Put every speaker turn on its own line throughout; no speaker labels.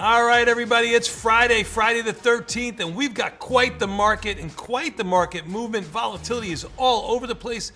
All right, everybody, it's Friday the 13th, and we've got quite the market and quite the market movement. Volatility is all over the place.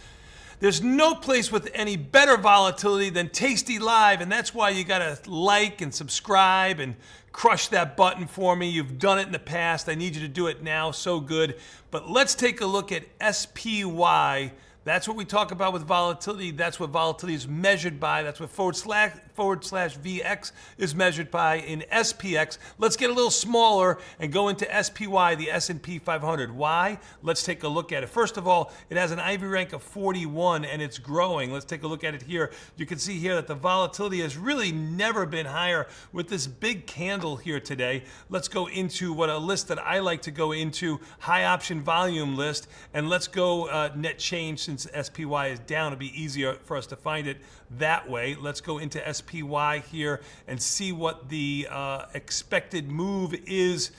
There's no place with any better volatility than Tastylive, and that's why you gotta like and subscribe and crush that button for me. You've done it in the past. I need you to do it now. So good. But let's take a look at SPY. That's what we talk about with volatility. That's what volatility is measured by. That's what / VX is measured by in SPX. Let's get a little smaller and go into SPY, the S&P 500. Why? Let's take a look at it. First of all, it has an IV rank of 41 and it's growing. Let's take a look at it here. You can see here that the volatility has really never been higher with this big candle here today. Let's go into what a list that I like to go into, high option volume list, and let's go net change. Since SPY is down, it'll be easier for us to find it that way. Let's go into SPY here and see what the expected move is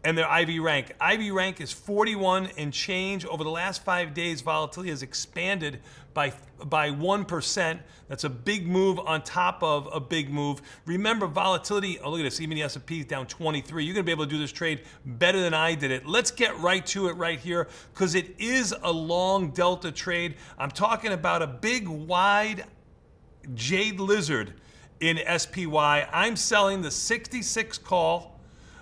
and their IV rank. IV rank is 41 and change. Over the last 5 days, volatility has expanded by 1%. That's a big move on top of a big move. Remember, volatility, oh, look at this, even the S&P is down 23. You're gonna be able to do this trade better than I did it. Let's get right to it right here, because it is a long delta trade. I'm talking about a big, wide Jade lizard in SPY. I'm selling the 66 call,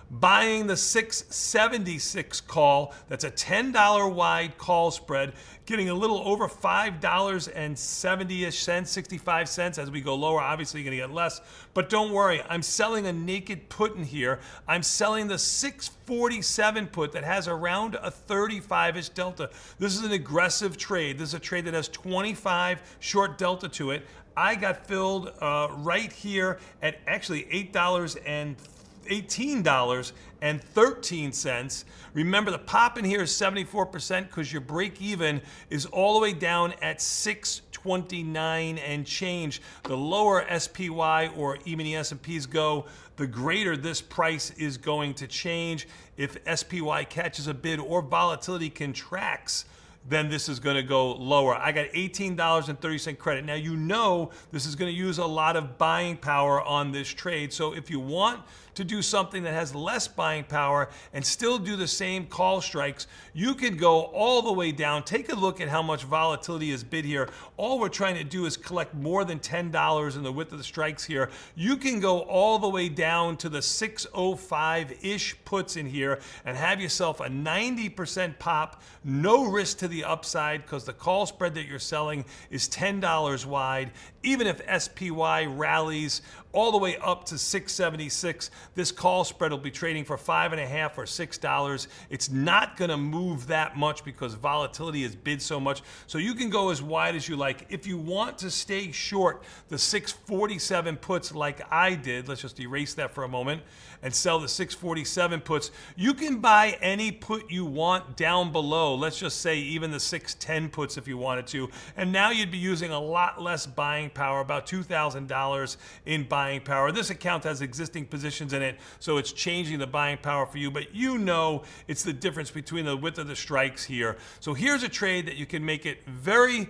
buying the 676 call. That's a $10 wide call spread, getting a little over $5.70-ish cents, 65 cents. As we go lower, obviously you're gonna get less, but don't worry, I'm selling a naked put in here. I'm selling the 647 put that has around a 35-ish delta. This is an aggressive trade. This is a trade that has 25 short delta to it. I got filled right here at actually $18.13. Remember, the pop in here is 74% because your break even is all the way down at 629 and change. The lower SPY or even the S&Ps go, the greater this price is going to change. If SPY catches a bid or volatility contracts, then this is going to go lower. I got $18.30 credit. Now, you know this is going to use a lot of buying power on this trade. So if you want to do something that has less buying power and still do the same call strikes, you can go all the way down. Take a look at how much volatility is bid here. All we're trying to do is collect more than $10 in the width of the strikes here. You can go all the way down to the 605-ish puts in here and have yourself a 90% pop, no risk to the upside, because the call spread that you're selling is $10 wide. Even if SPY rallies all the way up to 676, this call spread will be trading for $5.50 or $6. It's not going to move that much because volatility is bid so much. So you can go as wide as you like. If you want to stay short the 647 puts like I did, let's just erase that for a moment and sell the 647 puts, you can buy any put you want down below. Let's just say even the 610 puts if you wanted to. And now you'd be using a lot less buying power, about $2,000 in buying power. This account has existing positions in it, so it's changing the buying power for you, but you know it's the difference between the width of the strikes here. So here's a trade that you can make it very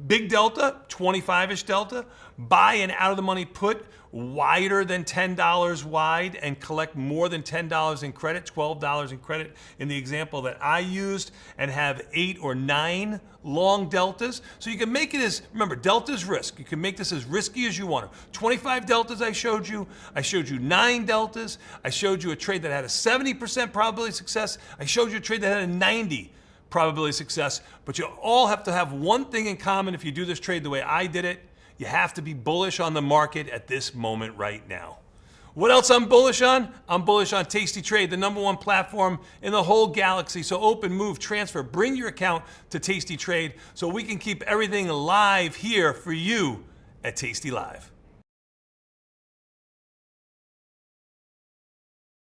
big delta, 25-ish delta, buy an out-of-the-money put wider than $10 wide and collect more than $10 in credit, $12 in credit in the example that I used, and have 8 or 9 long deltas. So you can make it as, remember, delta's risk. You can make this as risky as you want. 25 deltas I showed you 9 deltas. I showed you a trade that had a 70% probability of success. I showed you a trade that had a 90 probability of success. But you all have to have one thing in common if you do this trade the way I did it. You have to be bullish on the market at this moment right now. What else I'm bullish on? I'm bullish on Tasty Trade, the #1 platform in the whole galaxy. So open, move, transfer, bring your account to Tasty Trade so we can keep everything live here for you at Tastylive.